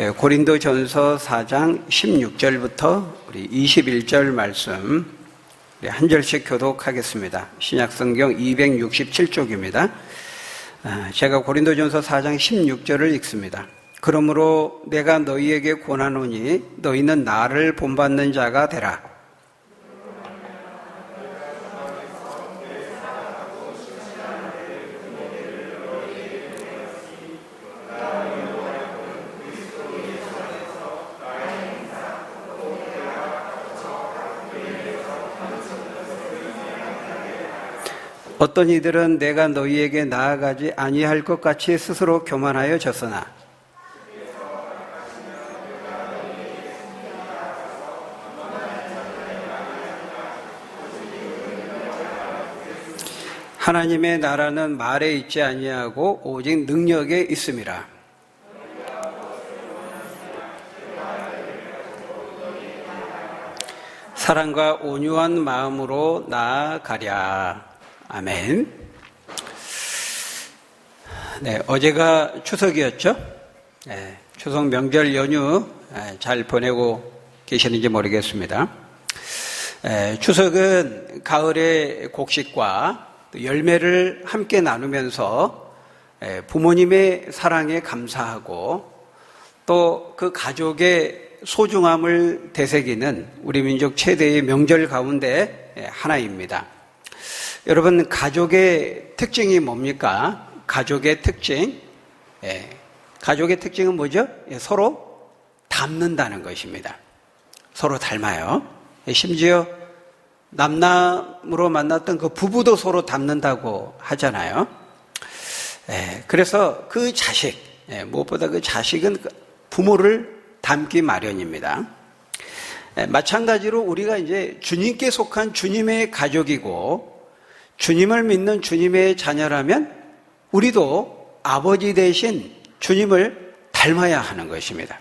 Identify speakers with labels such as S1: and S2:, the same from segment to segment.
S1: 고린도전서 4장 16절부터 우리 21절 말씀 우리 한 절씩 교독하겠습니다. 신약성경 267쪽입니다. 제가 고린도전서 4장 16절을 읽습니다. 그러므로 내가 너희에게 권하노니 너희는 나를 본받는 자가 되라. 어떤 이들은 내가 너희에게 나아가지 아니할 것 같이 스스로 교만하여 졌으나 하나님의 나라는 말에 있지 아니하고 오직 능력에 있음이라. 사랑과 온유한 마음으로 나아가랴. 아멘. 네, 어제가 추석이었죠? 네, 추석 명절 연휴 잘 보내고 계시는지 모르겠습니다. 추석은 가을의 곡식과 열매를 함께 나누면서 부모님의 사랑에 감사하고 또 그 가족의 소중함을 되새기는 우리 민족 최대의 명절 가운데 하나입니다. 여러분, 가족의 특징이 뭡니까? 가족의 특징. 가족의 특징은 뭐죠? 서로 닮는다는 것입니다. 서로 닮아요. 심지어 남남으로 만났던 그 부부도 서로 닮는다고 하잖아요. 그래서 그 자식, 무엇보다 그 자식은 부모를 닮기 마련입니다. 마찬가지로 우리가 이제 주님께 속한 주님의 가족이고 주님을 믿는 주님의 자녀라면 우리도 아버지 대신 주님을 닮아야 하는 것입니다.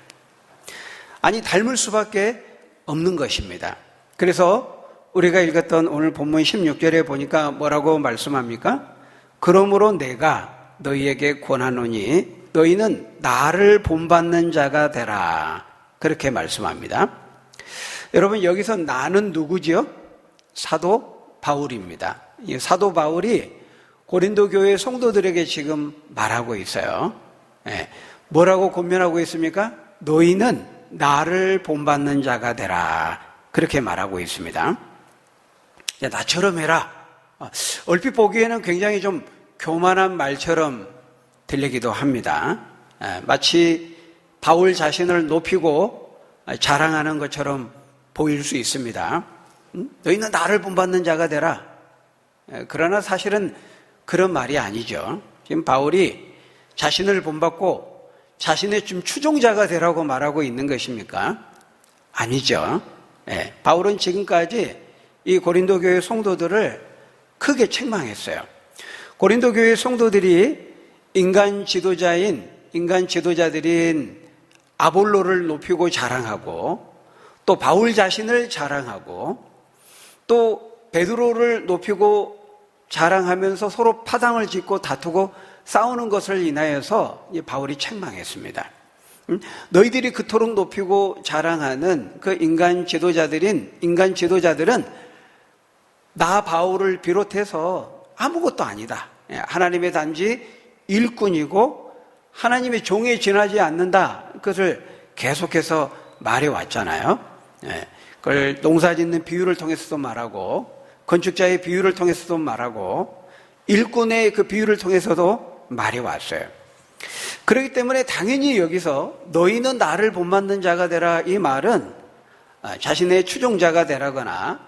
S1: 아니, 닮을 수밖에 없는 것입니다. 그래서 우리가 읽었던 오늘 본문 16절에 보니까 뭐라고 말씀합니까? 그러므로 내가 너희에게 권하노니 너희는 나를 본받는 자가 되라. 그렇게 말씀합니다. 여러분, 여기서 나는 누구지요? 사도 바울입니다. 이 사도 바울이 고린도 교회 성도들에게 지금 말하고 있어요. 뭐라고 권면하고 있습니까? 너희는 나를 본받는 자가 되라. 그렇게 말하고 있습니다. 야, 나처럼 해라. 얼핏 보기에는 굉장히 좀 교만한 말처럼 들리기도 합니다. 마치 바울 자신을 높이고 자랑하는 것처럼 보일 수 있습니다. 너희는 나를 본받는 자가 되라. 그러나 사실은 그런 말이 아니죠. 지금 바울이 자신을 본받고 자신의 좀 추종자가 되라고 말하고 있는 것입니까? 아니죠. 바울은 지금까지 이 고린도 교회 성도들을 크게 책망했어요. 고린도 교회 성도들이 인간 지도자들인 아볼로를 높이고 자랑하고 또 바울 자신을 자랑하고 또 베드로를 높이고 자랑하면서 서로 파당을 짓고 다투고 싸우는 것을 인하여서 바울이 책망했습니다. 너희들이 그토록 높이고 자랑하는 그 인간 지도자들은 나 바울을 비롯해서 아무것도 아니다. 하나님의 단지 일꾼이고 하나님의 종에 지나지 않는다. 그것을 계속해서 말해왔잖아요. 그걸 농사짓는 비유를 통해서도 말하고 건축자의 비유를 통해서도 말하고 일꾼의 그 비유를 통해서도 말해왔어요. 그렇기 때문에 당연히 여기서 너희는 나를 본받는 자가 되라, 이 말은 자신의 추종자가 되라거나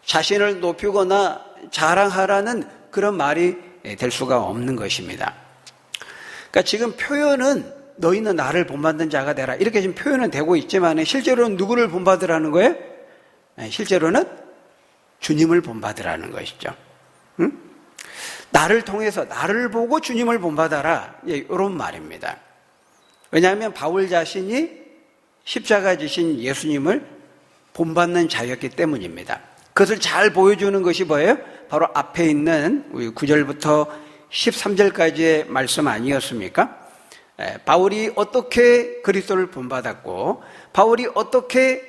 S1: 자신을 높이거나 자랑하라는 그런 말이 될 수가 없는 것입니다. 그러니까 지금 표현은 너희는 나를 본받는 자가 되라 이렇게 지금 표현은 되고 있지만 실제로는 누구를 본받으라는 거예요? 실제로는 주님을 본받으라는 것이죠. 나를 통해서 나를 보고 주님을 본받아라, 이런 말입니다. 왜냐하면 바울 자신이 십자가 지신 예수님을 본받는 자였기 때문입니다. 그것을 잘 보여주는 것이 뭐예요? 바로 앞에 있는 9절부터 13절까지의 말씀 아니었습니까? 바울이 어떻게 그리스도를 본받았고 바울이 어떻게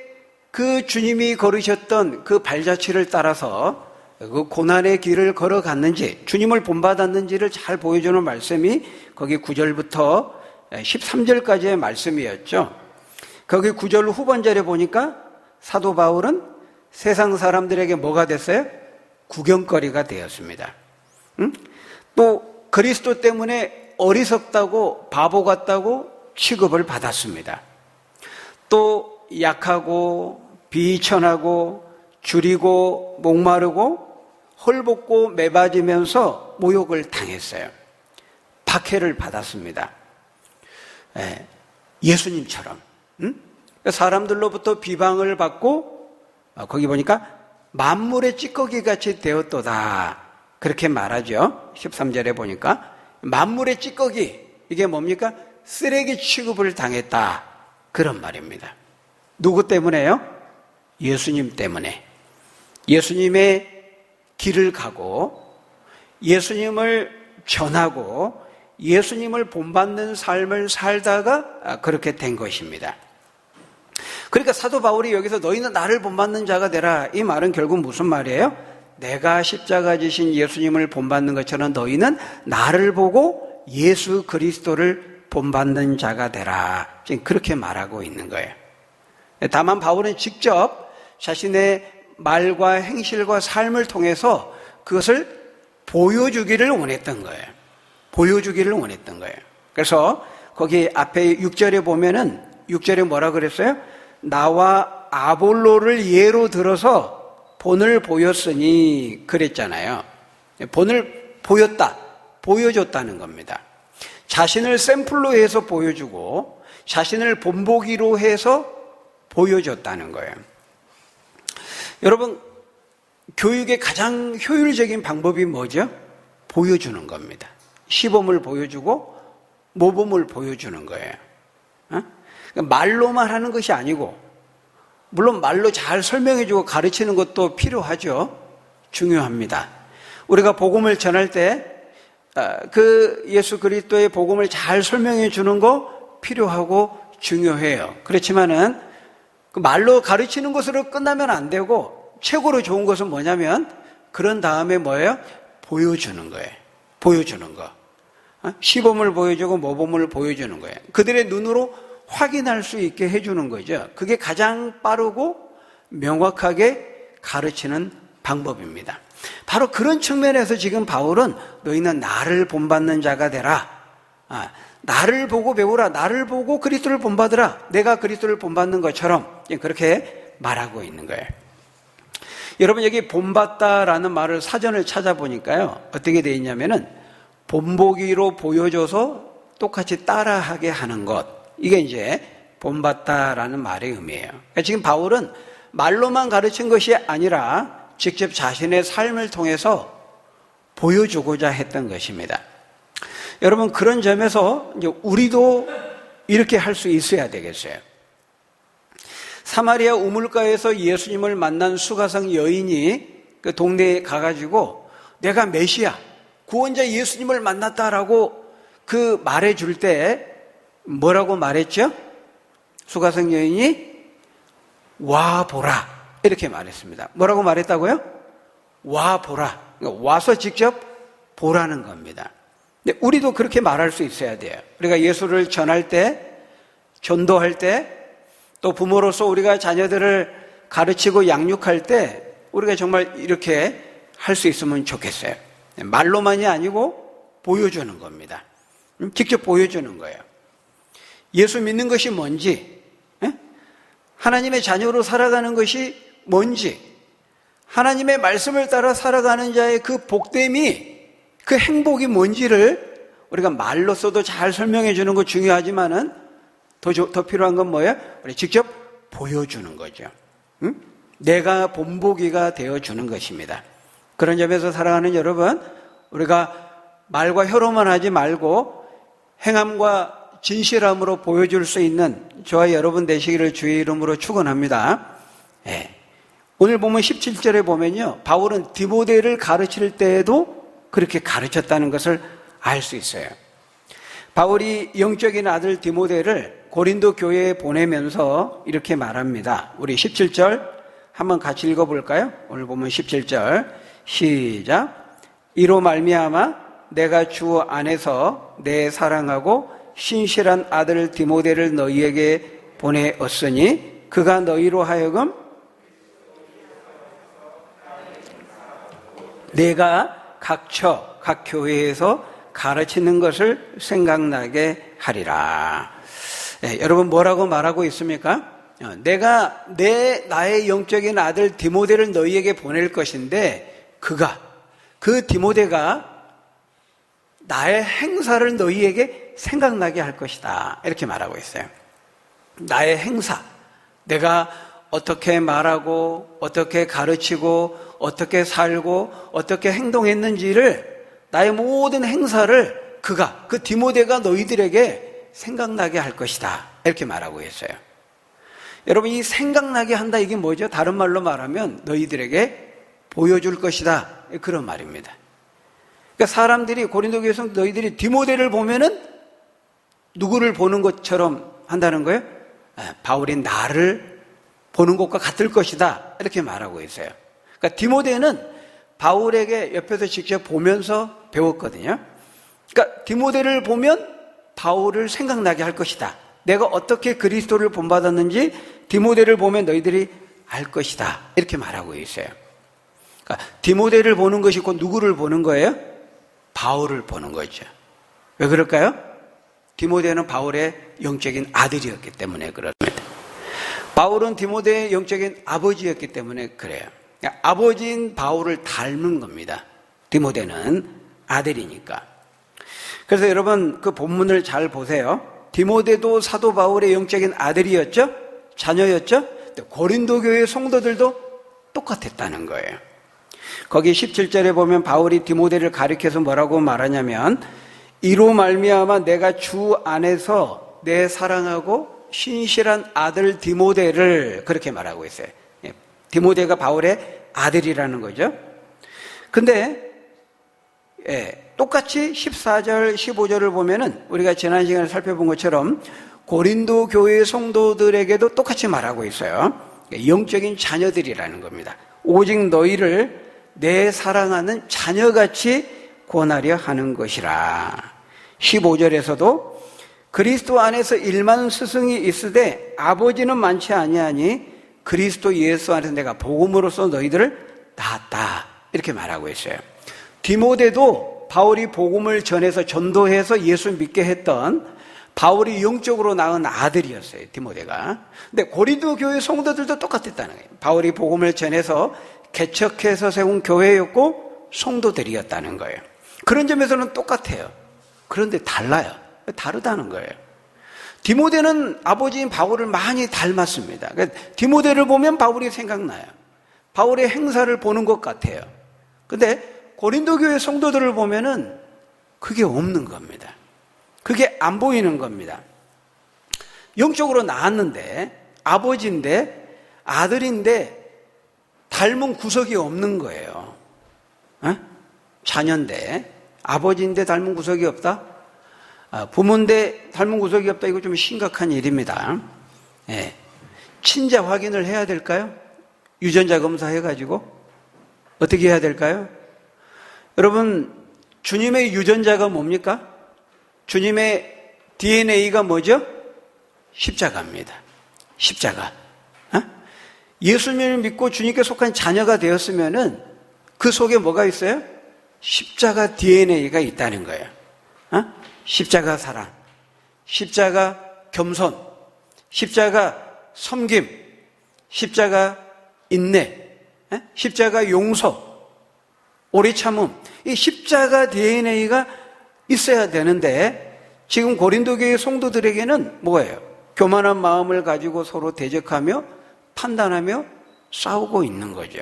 S1: 그 주님이 걸으셨던 그 발자취를 따라서 그 고난의 길을 걸어갔는지 주님을 본받았는지를 잘 보여주는 말씀이 거기 9절부터 13절까지의 말씀이었죠. 거기 9절 후반절에 보니까 사도 바울은 세상 사람들에게 뭐가 됐어요? 구경거리가 되었습니다. 또 그리스도 때문에 어리석다고 바보 같다고 취급을 받았습니다. 또 약하고 비천하고 줄이고 목마르고 헐벗고 매맞으면서 모욕을 당했어요. 박해를 받았습니다. 예수님처럼 사람들로부터 비방을 받고 거기 보니까 만물의 찌꺼기같이 되었도다 그렇게 말하죠. 13절에 보니까 만물의 찌꺼기, 이게 뭡니까? 쓰레기 취급을 당했다 그런 말입니다. 누구 때문에요? 예수님 때문에. 예수님의 길을 가고 예수님을 전하고 예수님을 본받는 삶을 살다가 그렇게 된 것입니다. 그러니까 사도 바울이 여기서 너희는 나를 본받는 자가 되라, 이 말은 결국 무슨 말이에요? 내가 십자가 지신 예수님을 본받는 것처럼 너희는 나를 보고 예수 그리스도를 본받는 자가 되라, 지금 그렇게 말하고 있는 거예요. 다만 바울은 직접 자신의 말과 행실과 삶을 통해서 그것을 보여주기를 원했던 거예요. 보여주기를 원했던 거예요. 그래서 거기 앞에 6절에 보면은 6절에 뭐라 그랬어요? 나와 아볼로를 예로 들어서 본을 보였으니 그랬잖아요. 본을 보였다, 보여줬다는 겁니다. 자신을 샘플로 해서 보여주고 자신을 본보기로 해서 보여줬다는 거예요. 여러분, 교육의 가장 효율적인 방법이 뭐죠? 보여주는 겁니다. 시범을 보여주고 모범을 보여주는 거예요. 말로만 하는 것이 아니고, 물론 말로 잘 설명해주고 가르치는 것도 필요하죠. 중요합니다. 우리가 복음을 전할 때 그 예수 그리스도의 복음을 잘 설명해 주는 거 필요하고 중요해요. 그렇지만은 그 말로 가르치는 것으로 끝나면 안 되고, 최고로 좋은 것은 뭐냐면 그런 다음에 뭐예요? 보여주는 거예요. 보여주는 거. 시범을 보여주고 모범을 보여주는 거예요. 그들의 눈으로 확인할 수 있게 해주는 거죠. 그게 가장 빠르고 명확하게 가르치는 방법입니다. 바로 그런 측면에서 지금 바울은 너희는 나를 본받는 자가 되라, 나를 보고 배우라, 나를 보고 그리스도를 본받으라, 내가 그리스도를 본받는 것처럼 그렇게 말하고 있는 거예요. 여러분, 여기 본받다라는 말을 사전을 찾아보니까요, 어떻게 되어 있냐면은 본보기로 보여줘서 똑같이 따라하게 하는 것, 이게 이제 본받다라는 말의 의미예요. 그러니까 지금 바울은 말로만 가르친 것이 아니라 직접 자신의 삶을 통해서 보여주고자 했던 것입니다. 여러분, 그런 점에서 이제 우리도 이렇게 할 수 있어야 되겠어요. 사마리아 우물가에서 예수님을 만난 수가성 여인이 그 동네에 가가지고 내가 메시아, 구원자 예수님을 만났다라고 그 말해줄 때 뭐라고 말했죠? 수가성 여인이 와 보라, 이렇게 말했습니다. 뭐라고 말했다고요? 와 보라. 그러니까 와서 직접 보라는 겁니다. 근데 우리도 그렇게 말할 수 있어야 돼요. 우리가 예수를 전할 때, 전도할 때, 또 부모로서 우리가 자녀들을 가르치고 양육할 때 우리가 정말 이렇게 할 수 있으면 좋겠어요. 말로만이 아니고 보여주는 겁니다. 직접 보여주는 거예요. 예수 믿는 것이 뭔지, 하나님의 자녀로 살아가는 것이 뭔지, 하나님의 말씀을 따라 살아가는 자의 그 복됨이, 그 행복이 뭔지를 우리가 말로써도 잘 설명해 주는 거 중요하지만은 더 필요한 건 뭐예요? 우리 직접 보여주는 거죠. 내가 본보기가 되어주는 것입니다. 그런 점에서 살아가는 여러분, 우리가 말과 혀로만 하지 말고 행함과 진실함으로 보여줄 수 있는 저와 여러분 되시기를 주의 이름으로 축원합니다. 오늘 보면 17절에 보면요, 바울은 디모데를 가르칠 때에도 그렇게 가르쳤다는 것을 알 수 있어요. 바울이 영적인 아들 디모데를 고린도 교회에 보내면서 이렇게 말합니다. 우리 17절 한번 같이 읽어볼까요? 오늘 보면 17절 시작. 이로 말미암아 내가 주 안에서 내 사랑하고 신실한 아들 디모데를 너희에게 보내었으니 그가 너희로 하여금 내가 각 교회에서 가르치는 것을 생각나게 하리라. 여러분 뭐라고 말하고 있습니까? 내가 나의 영적인 아들 디모데를 너희에게 보낼 것인데 그 디모데가 나의 행사를 너희에게 생각나게 할 것이다. 이렇게 말하고 있어요. 나의 행사, 내가 어떻게 말하고 어떻게 가르치고 어떻게 살고 어떻게 행동했는지를 나의 모든 행사를 그 디모데가 너희들에게 생각나게 할 것이다. 이렇게 말하고 있어요. 여러분 이 생각나게 한다 이게 뭐죠? 다른 말로 말하면 너희들에게 보여줄 것이다. 그런 말입니다. 그러니까 사람들이 고린도 교회에서 너희들이 디모데를 보면은 누구를 보는 것처럼 한다는 거예요? 바울이 나를 보는 것과 같을 것이다. 이렇게 말하고 있어요. 그러니까 디모데는 바울에게 옆에서 직접 보면서 배웠거든요. 그러니까 디모데를 보면 바울을 생각나게 할 것이다. 내가 어떻게 그리스도를 본받았는지 디모데를 보면 너희들이 알 것이다. 이렇게 말하고 있어요. 그러니까 디모데를 보는 것이 곧 누구를 보는 거예요? 바울을 보는 거죠. 왜 그럴까요? 디모데는 바울의 영적인 아들이었기 때문에 그렇습니다. 바울은 디모데의 영적인 아버지였기 때문에 그래요. 그러니까 아버지인 바울을 닮은 겁니다. 디모데는 아들이니까. 그래서 여러분 그 본문을 잘 보세요. 디모데도 사도 바울의 영적인 아들이었죠? 자녀였죠? 고린도 교회 성도들도 똑같았다는 거예요. 거기 17절에 보면 바울이 디모데를 가리켜서 뭐라고 말하냐면 이로 말미암아 내가 주 안에서 내 사랑하고 신실한 아들 디모데를 그렇게 말하고 있어요. 디모데가 바울의 아들이라는 거죠. 근데 똑같이 14절, 15절을 보면은 우리가 지난 시간에 살펴본 것처럼 고린도 교회 성도들에게도 똑같이 말하고 있어요. 영적인 자녀들이라는 겁니다. 오직 너희를 내 사랑하는 자녀같이 권하려 하는 것이라. 15절에서도 그리스도 안에서 1만 스승이 있으되 아버지는 많지 아니하니 그리스도 예수 안에서 내가 복음으로써 너희들을 낳았다. 이렇게 말하고 있어요. 디모데도 바울이 복음을 전해서 전도해서 예수 믿게 했던 바울이 영적으로 낳은 아들이었어요. 디모데가. 근데 고린도 교회 성도들도 똑같았다는 거예요. 바울이 복음을 전해서 개척해서 세운 교회였고 성도들이었다는 거예요. 그런 점에서는 똑같아요. 그런데 달라요. 다르다는 거예요. 디모데는 아버지인 바울을 많이 닮았습니다. 그러니까 디모데를 보면 바울이 생각나요. 바울의 행사를 보는 것 같아요. 근데 고린도 교회 성도들을 보면은 그게 없는 겁니다. 그게 안 보이는 겁니다. 영적으로 낳았는데 아버지인데 아들인데 닮은 구석이 없는 거예요. 자녀인데 아버지인데 닮은 구석이 없다? 부모인데 닮은 구석이 없다. 이거 좀 심각한 일입니다. 친자 확인을 해야 될까요? 유전자 검사해가지고 어떻게 해야 될까요? 여러분 주님의 유전자가 뭡니까? 주님의 DNA가 뭐죠? 십자가입니다. 십자가. 예수님을 믿고 주님께 속한 자녀가 되었으면은 그 속에 뭐가 있어요? 십자가 DNA가 있다는 거예요. 십자가 사랑, 십자가 겸손, 십자가 섬김, 십자가 인내, 십자가 용서, 오래 참음. 이 십자가 DNA가 있어야 되는데 지금 고린도 교회 성도들에게는 뭐예요? 교만한 마음을 가지고 서로 대적하며 판단하며 싸우고 있는 거죠.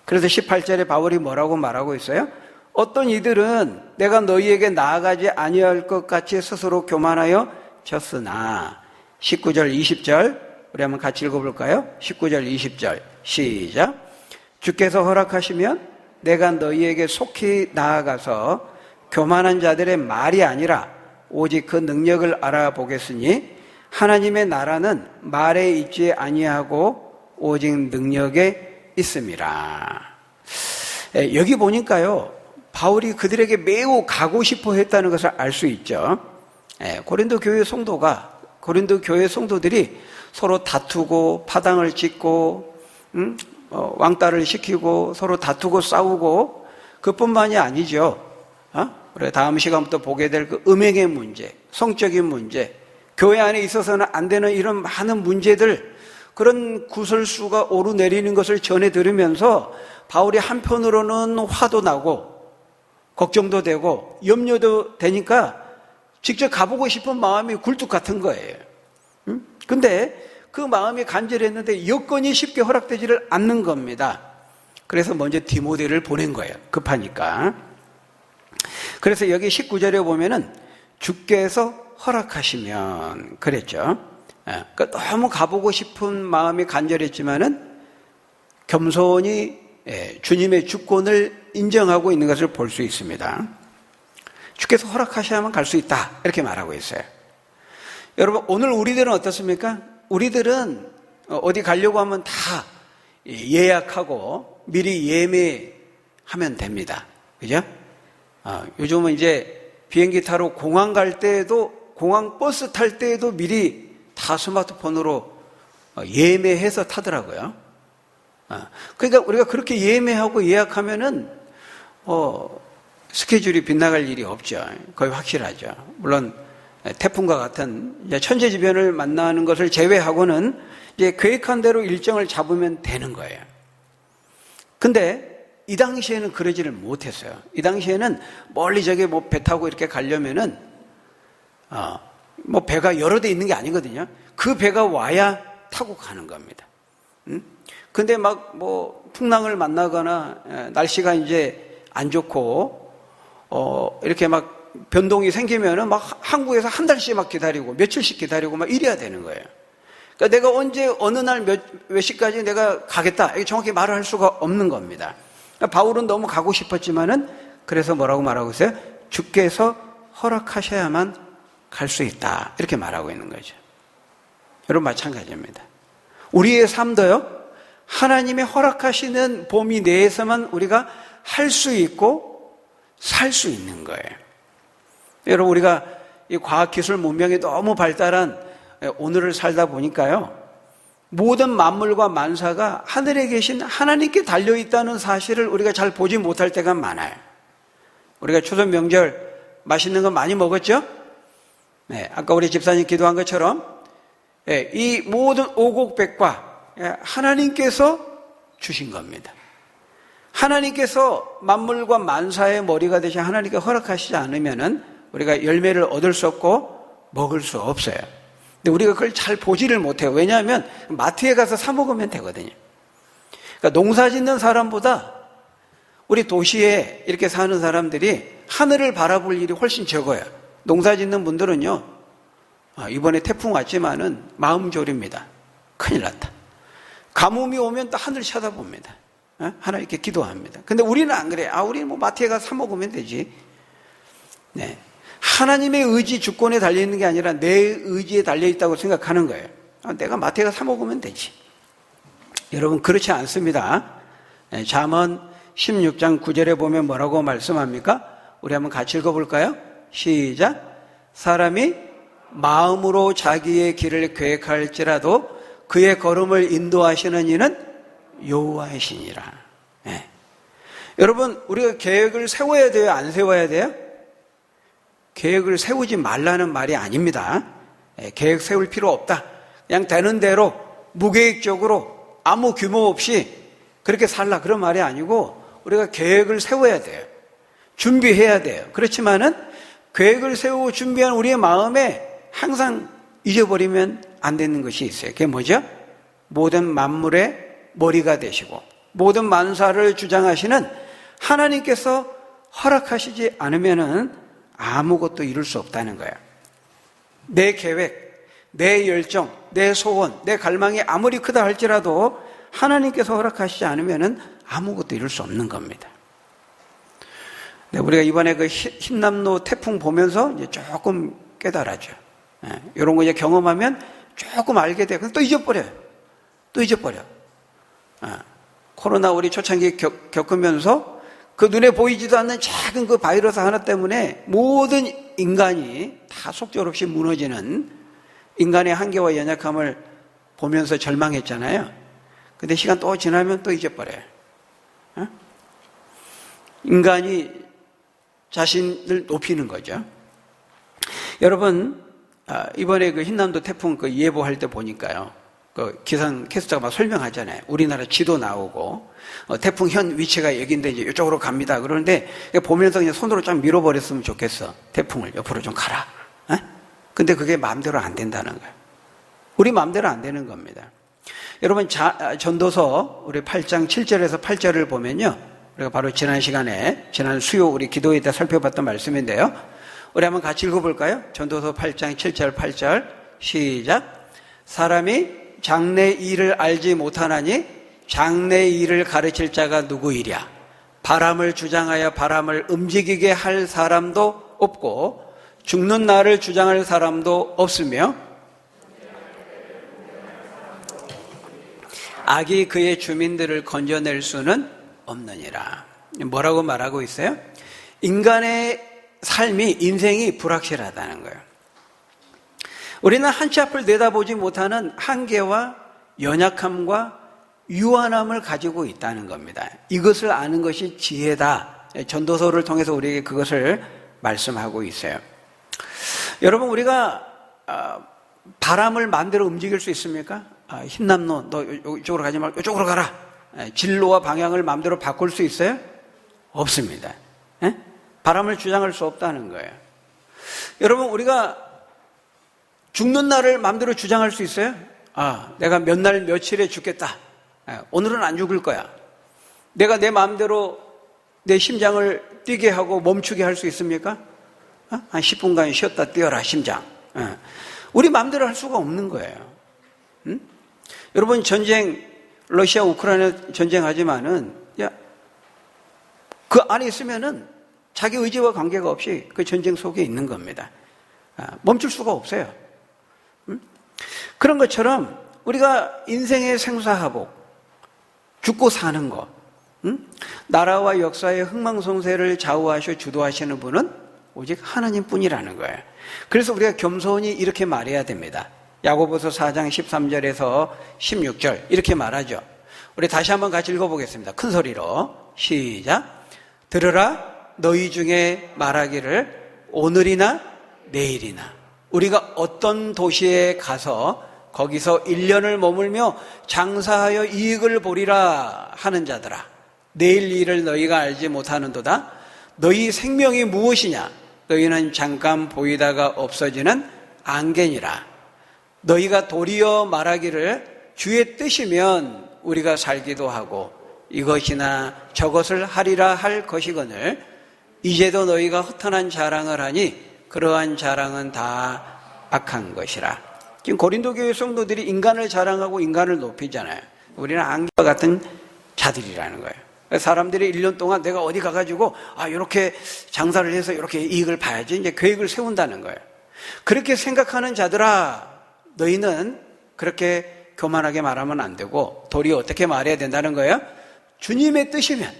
S1: 그래서 18절에 바울이 뭐라고 말하고 있어요? 어떤 이들은 내가 너희에게 나아가지 아니할 것 같이 스스로 교만하여 졌으나 19절 20절 우리 한번 같이 읽어볼까요? 19절 20절 시작. 주께서 허락하시면 내가 너희에게 속히 나아가서 교만한 자들의 말이 아니라 오직 그 능력을 알아보겠으니 하나님의 나라는 말에 있지 아니하고 오직 능력에 있음이라. 여기 보니까요, 바울이 그들에게 매우 가고 싶어 했다는 것을 알 수 있죠. 고린도 교회 성도들이 서로 다투고 파당을 짓고 왕따를 시키고 서로 다투고 싸우고, 그뿐만이 아니죠. 우리가 다음 시간부터 보게 될 그 음행의 문제, 성적인 문제, 교회 안에 있어서는 안 되는 이런 많은 문제들, 그런 구설수가 오르내리는 것을 전해 들으면서 바울이 한편으로는 화도 나고 걱정도 되고 염려도 되니까 직접 가보고 싶은 마음이 굴뚝 같은 거예요. 근데 그 마음이 간절했는데 여건이 쉽게 허락되지를 않는 겁니다. 그래서 먼저 디모데를 보낸 거예요. 급하니까. 그래서 여기 19절에 보면은 주께서 허락하시면 그랬죠. 그러니까 너무 가보고 싶은 마음이 간절했지만은 겸손히 주님의 주권을 인정하고 있는 것을 볼 수 있습니다. 주께서 허락하셔야만 갈 수 있다, 이렇게 말하고 있어요. 여러분, 오늘 우리들은 어떻습니까? 우리들은 어디 가려고 하면 다 예약하고 미리 예매하면 됩니다. 그죠? 요즘은 이제 비행기 타러 공항 갈 때에도, 공항 버스 탈 때에도 미리 다 스마트폰으로 예매해서 타더라고요. 그러니까 우리가 그렇게 예매하고 예약하면은 스케줄이 빗나갈 일이 없죠. 거의 확실하죠. 물론 태풍과 같은 천재지변을 만나는 것을 제외하고는 이제 계획한 대로 일정을 잡으면 되는 거예요. 근데 이 당시에는 그러지를 못했어요. 이 당시에는 멀리 저기 뭐 배 타고 이렇게 가려면은 뭐 배가 여러 대 있는 게 아니거든요. 그 배가 와야 타고 가는 겁니다. 근데 막 뭐 풍랑을 만나거나 날씨가 이제 안 좋고 이렇게 막 변동이 생기면은 막 한국에서 한 달씩 막 기다리고 며칠씩 기다리고 막 이래야 되는 거예요. 그러니까 내가 언제 어느 날 몇 시까지 내가 가겠다, 이게 정확히 말을 할 수가 없는 겁니다. 그러니까 바울은 너무 가고 싶었지만은 그래서 뭐라고 말하고 있어요? 주께서 허락하셔야만 갈 수 있다, 이렇게 말하고 있는 거죠. 여러분, 마찬가지입니다. 우리의 삶도요, 하나님의 허락하시는 범위 내에서만 우리가 할 수 있고 살 수 있는 거예요. 여러분, 우리가 이 과학기술 문명이 너무 발달한 오늘을 살다 보니까요, 모든 만물과 만사가 하늘에 계신 하나님께 달려있다는 사실을 우리가 잘 보지 못할 때가 많아요. 우리가 추석 명절 맛있는 거 많이 먹었죠? 네, 아까 우리 집사님 기도한 것처럼 이 모든 오곡백과 하나님께서 주신 겁니다. 하나님께서 만물과 만사의 머리가 되신 하나님께 허락하시지 않으면은 우리가 열매를 얻을 수 없고 먹을 수 없어요. 근데 우리가 그걸 잘 보지를 못해요. 왜냐하면 마트에 가서 사 먹으면 되거든요. 그러니까 농사 짓는 사람보다 우리 도시에 이렇게 사는 사람들이 하늘을 바라볼 일이 훨씬 적어요. 농사 짓는 분들은요, 이번에 태풍 왔지만은 마음 졸입니다. 큰일 났다. 가뭄이 오면 또 하늘 쳐다봅니다. 하나님께 기도합니다. 근데 우리는 안 그래. 우리는 뭐 마트에 가서 사 먹으면 되지. 네. 하나님의 의지 주권에 달려있는 게 아니라 내 의지에 달려있다고 생각하는 거예요. 내가 마트에 가서 사 먹으면 되지. 여러분, 그렇지 않습니다. 잠언 16장 9절에 보면 뭐라고 말씀합니까? 우리 한번 같이 읽어볼까요? 시작. 사람이 마음으로 자기의 길을 계획할지라도 그의 걸음을 인도하시는 이는 여호와이시니라. 네. 여러분, 우리가 계획을 세워야 돼요? 안 세워야 돼요? 계획을 세우지 말라는 말이 아닙니다. 계획 세울 필요 없다. 그냥 되는 대로 무계획적으로 아무 규모 없이 그렇게 살라, 그런 말이 아니고 우리가 계획을 세워야 돼요. 준비해야 돼요. 그렇지만은 계획을 세우고 준비한 우리의 마음에 항상 잊어버리면 안 되는 것이 있어요. 그게 뭐죠? 모든 만물의 머리가 되시고 모든 만사를 주장하시는 하나님께서 허락하시지 않으면은 아무것도 이룰 수 없다는 거예요. 내 계획, 내 열정, 내 소원, 내 갈망이 아무리 크다 할지라도 하나님께서 허락하시지 않으면은 아무것도 이룰 수 없는 겁니다. 네, 우리가 이번에 그 흰남노 태풍 보면서 이제 조금 깨달아죠. 이런 거 이제 경험하면 조금 알게 돼요. 또 잊어버려요. 또 잊어버려. 코로나 우리 초창기 겪으면서 그 눈에 보이지도 않는 작은 그 바이러스 하나 때문에 모든 인간이 다 속절없이 무너지는 인간의 한계와 연약함을 보면서 절망했잖아요. 근데 시간 또 지나면 또 잊어버려요. 인간이 자신을 높이는 거죠. 여러분, 이번에 그 흰남도 태풍 그 예보할 때 보니까요. 그 기상 캐스터가 막 설명하잖아요. 우리나라 지도 나오고, 태풍 현 위치가 여기인데 이제 이쪽으로 갑니다. 그러는데 보면서 그냥 손으로 쫙 밀어버렸으면 좋겠어. 태풍을 옆으로 좀 가라. 근데 그게 마음대로 안 된다는 거예요. 우리 마음대로 안 되는 겁니다. 여러분, 전도서 우리 8장 7절에서 8절을 보면요. 우리가 바로 지난 시간에, 지난 수요 우리 기도회 때 살펴봤던 말씀인데요. 우리 한번 같이 읽어볼까요? 전도서 8장 7절 8절 시작. 사람이 장래 일을 알지 못하나니 장래 일을 가르칠 자가 누구이랴. 바람을 주장하여 바람을 움직이게 할 사람도 없고 죽는 날을 주장할 사람도 없으며 악이 그의 주민들을 건져낼 수는 없느니라. 뭐라고 말하고 있어요? 인간의 삶이, 인생이 불확실하다는 거예요. 우리는 한치 앞을 내다보지 못하는 한계와 연약함과 유한함을 가지고 있다는 겁니다. 이것을 아는 것이 지혜다. 전도서를 통해서 우리에게 그것을 말씀하고 있어요. 여러분, 우리가 바람을 마음대로 움직일 수 있습니까? 흰남노, 너 이쪽으로 가지 말고 이쪽으로 가라. 진로와 방향을 마음대로 바꿀 수 있어요? 없습니다. 바람을 주장할 수 없다는 거예요. 여러분, 우리가 죽는 날을 마음대로 주장할 수 있어요? 내가 몇 날 며칠에 죽겠다. 오늘은 안 죽을 거야. 내가 내 마음대로 내 심장을 뛰게 하고 멈추게 할 수 있습니까? 한 10분간 쉬었다 뛰어라, 심장. 우리 마음대로 할 수가 없는 거예요. 여러분, 러시아 우크라이나 전쟁하지만은, 그 안에 있으면은 자기 의지와 관계가 없이 그 전쟁 속에 있는 겁니다. 멈출 수가 없어요. 그런 것처럼 우리가 인생의 생사하복, 죽고 사는 것, 나라와 역사의 흥망성쇠를 좌우하시고 주도하시는 분은 오직 하나님뿐이라는 거예요. 그래서 우리가 겸손히 이렇게 말해야 됩니다. 야고보서 4장 13절에서 16절 이렇게 말하죠. 우리 다시 한번 같이 읽어보겠습니다. 큰 소리로 시작. 들으라, 너희 중에 말하기를 오늘이나 내일이나 우리가 어떤 도시에 가서 거기서 1년을 머물며 장사하여 이익을 보리라 하는 자들아, 내일 일을 너희가 알지 못하는도다. 너희 생명이 무엇이냐? 너희는 잠깐 보이다가 없어지는 안개니라. 너희가 도리어 말하기를 주의 뜻이면 우리가 살기도 하고 이것이나 저것을 하리라 할 것이거늘 이제도 너희가 허탄한 자랑을 하니 그러한 자랑은 다 악한 것이라. 지금 고린도 교회 성도들이 인간을 자랑하고 인간을 높이잖아요. 우리는 안개와 같은 자들이라는 거예요. 사람들이 1년 동안 내가 어디 가가지고 이렇게 장사를 해서 이렇게 이익을 봐야지 이제 계획을 세운다는 거예요. 그렇게 생각하는 자들아, 너희는 그렇게 교만하게 말하면 안 되고 도리어 어떻게 말해야 된다는 거예요? 주님의 뜻이면,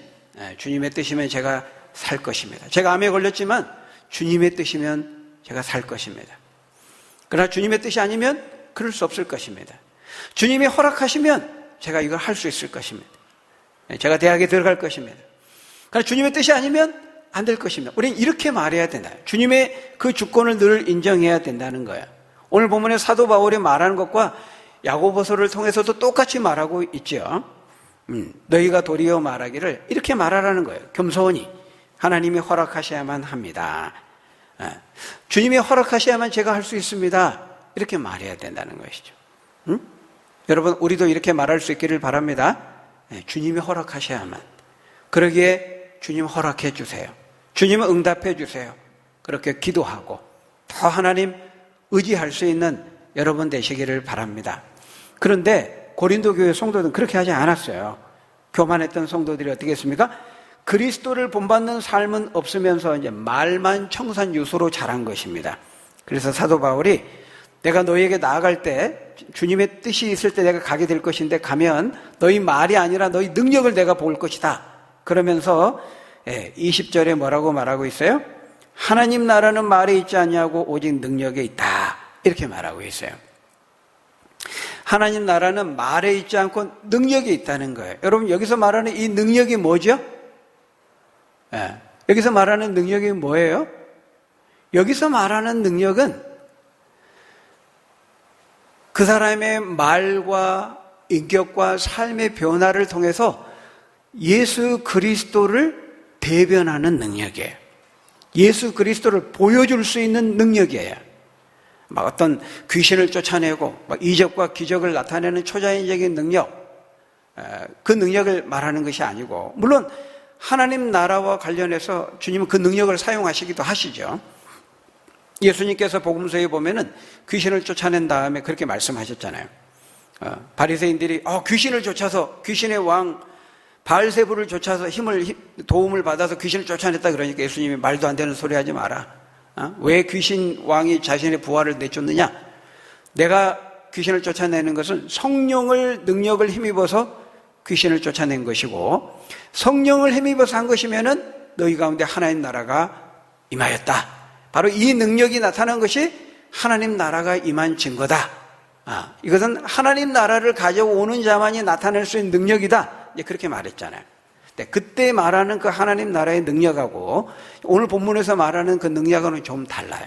S1: 주님의 뜻이면 제가 살 것입니다. 제가 암에 걸렸지만 주님의 뜻이면 제가 살 것입니다. 그러나 주님의 뜻이 아니면 그럴 수 없을 것입니다. 주님이 허락하시면 제가 이걸 할 수 있을 것입니다. 제가 대학에 들어갈 것입니다. 그러나 주님의 뜻이 아니면 안 될 것입니다. 우리는 이렇게 말해야 된다. 주님의 그 주권을 늘 인정해야 된다는 거예요. 오늘 본문에 사도 바울이 말하는 것과 야고보서를 통해서도 똑같이 말하고 있죠. 너희가 도리어 말하기를 이렇게 말하라는 거예요. 겸손히 하나님이 허락하셔야만 합니다. 주님이 허락하셔야만 제가 할 수 있습니다. 이렇게 말해야 된다는 것이죠. 여러분, 우리도 이렇게 말할 수 있기를 바랍니다. 주님이 허락하셔야만. 그러기에 주님 허락해 주세요. 주님은 응답해 주세요. 그렇게 기도하고 더 하나님 의지할 수 있는 여러분 되시기를 바랍니다. 그런데 고린도 교회 성도들은 그렇게 하지 않았어요. 교만했던 성도들이 어떻게 했습니까? 그리스도를 본받는 삶은 없으면서 이제 말만 청산유수로 자란 것입니다. 그래서 사도 바울이 내가 너희에게 나아갈 때 주님의 뜻이 있을 때 내가 가게 될 것인데 가면 너희 말이 아니라 너희 능력을 내가 볼 것이다. 그러면서 20절에 뭐라고 말하고 있어요? 하나님 나라는 말에 있지 않냐고 오직 능력에 있다. 이렇게 말하고 있어요. 하나님 나라는 말에 있지 않고 능력에 있다는 거예요. 여러분 여기서 말하는 이 능력이 뭐죠? 여기서 말하는 능력이 뭐예요? 여기서 말하는 능력은 그 사람의 말과 인격과 삶의 변화를 통해서 예수 그리스도를 대변하는 능력이에요. 예수 그리스도를 보여줄 수 있는 능력이에요. 막 어떤 귀신을 쫓아내고 막 이적과 기적을 나타내는 초자연적인 능력, 그 능력을 말하는 것이 아니고, 물론 하나님 나라와 관련해서 주님은 그 능력을 사용하시기도 하시죠. 예수님께서 복음서에 보면은 귀신을 쫓아낸 다음에 그렇게 말씀하셨잖아요. 바리새인들이 귀신을 쫓아서, 귀신의 왕 바알세불을 쫓아서 도움을 받아서 귀신을 쫓아냈다 그러니까 예수님이 말도 안 되는 소리 하지 마라. 왜 귀신 왕이 자신의 부하를 내쫓느냐? 내가 귀신을 쫓아내는 것은 성령을 능력을 힘입어서 귀신을 쫓아낸 것이고, 성령을 힘입어서 한 것이면은 너희 가운데 하나님 나라가 임하였다. 바로 이 능력이 나타난 것이 하나님 나라가 임한 증거다. 이것은 하나님 나라를 가져오는 자만이 나타낼 수 있는 능력이다. 이제 그렇게 말했잖아요. 그때 말하는 그 하나님 나라의 능력하고 오늘 본문에서 말하는 그 능력하고는 좀 달라요.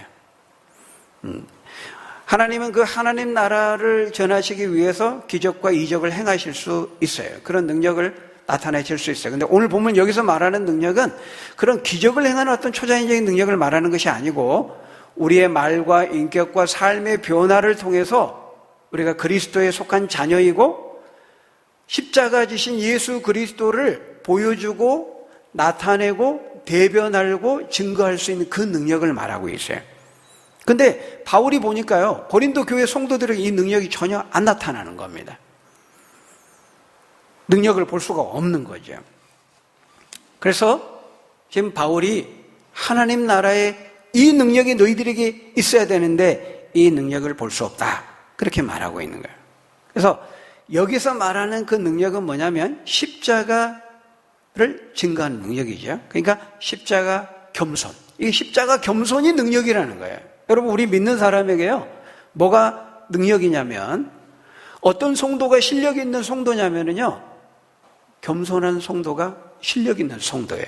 S1: 하나님은 그 하나님 나라를 전하시기 위해서 기적과 이적을 행하실 수 있어요. 그런 능력을 나타내실 수 있어요. 근데 오늘 보면 여기서 말하는 능력은 그런 기적을 행하는 어떤 초자연적인 능력을 말하는 것이 아니고, 우리의 말과 인격과 삶의 변화를 통해서 우리가 그리스도에 속한 자녀이고 십자가 지신 예수 그리스도를 보여주고 나타내고 대변하고 증거할 수 있는 그 능력을 말하고 있어요. 근데 바울이 보니까요, 고린도 교회 성도들에게 이 능력이 전혀 안 나타나는 겁니다. 능력을 볼 수가 없는 거죠. 그래서 지금 바울이 하나님 나라의 이 능력이 너희들에게 있어야 되는데 이 능력을 볼 수 없다. 그렇게 말하고 있는 거예요. 그래서 여기서 말하는 그 능력은 뭐냐면 십자가를 증거하는 능력이죠. 그러니까 십자가 겸손. 이 십자가 겸손이 능력이라는 거예요. 여러분, 우리 믿는 사람에게요, 뭐가 능력이냐면, 어떤 성도가 실력 있는 성도냐면요, 겸손한 성도가 실력 있는 성도예요.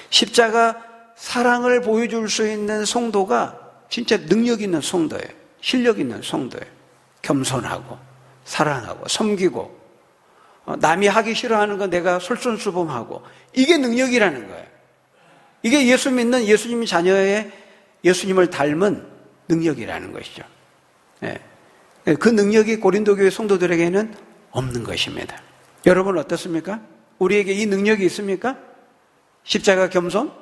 S1: 십자가 사랑을 보여줄 수 있는 성도가 진짜 능력 있는 성도예요. 실력 있는 성도예요. 겸손하고 사랑하고 섬기고, 남이 하기 싫어하는 거 내가 솔선수범하고, 이게 능력이라는 거예요. 이게 예수 믿는 예수님 자녀의 예수님을 닮은 능력이라는 것이죠. 그 능력이 고린도 교회 성도들에게는 없는 것입니다. 여러분 어떻습니까? 우리에게 이 능력이 있습니까? 십자가 겸손,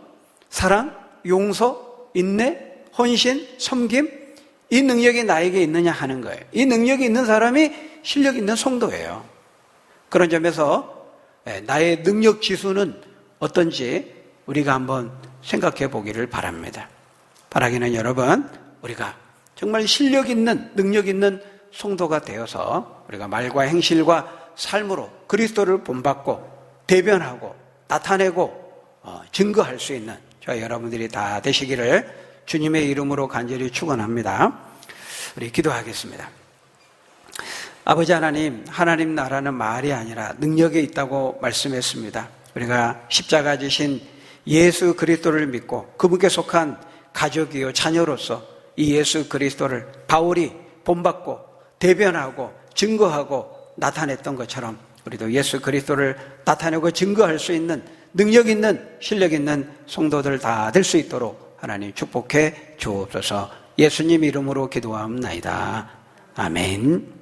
S1: 사랑, 용서, 인내, 헌신, 섬김, 이 능력이 나에게 있느냐 하는 거예요. 이 능력이 있는 사람이 실력 있는 성도예요. 그런 점에서 나의 능력 지수는 어떤지 우리가 한번 생각해 보기를 바랍니다. 바라기는 여러분, 우리가 정말 실력 있는, 능력 있는 성도가 되어서 우리가 말과 행실과 삶으로 그리스도를 본받고 대변하고 나타내고 증거할 수 있는 저와 여러분들이 다 되시기를 주님의 이름으로 간절히 축원합니다. 우리 기도하겠습니다. 아버지 하나님, 하나님 나라는 말이 아니라 능력에 있다고 말씀했습니다. 우리가 십자가 지신 예수 그리스도를 믿고 그분께 속한 가족이요 자녀로서 이 예수 그리스도를 바울이 본받고 대변하고 증거하고 나타냈던 것처럼 우리도 예수 그리스도를 나타내고 증거할 수 있는 능력 있는 실력 있는 성도들 다 될 수 있도록 하나님 축복해 주옵소서. 예수님 이름으로 기도하옵나이다. 아멘.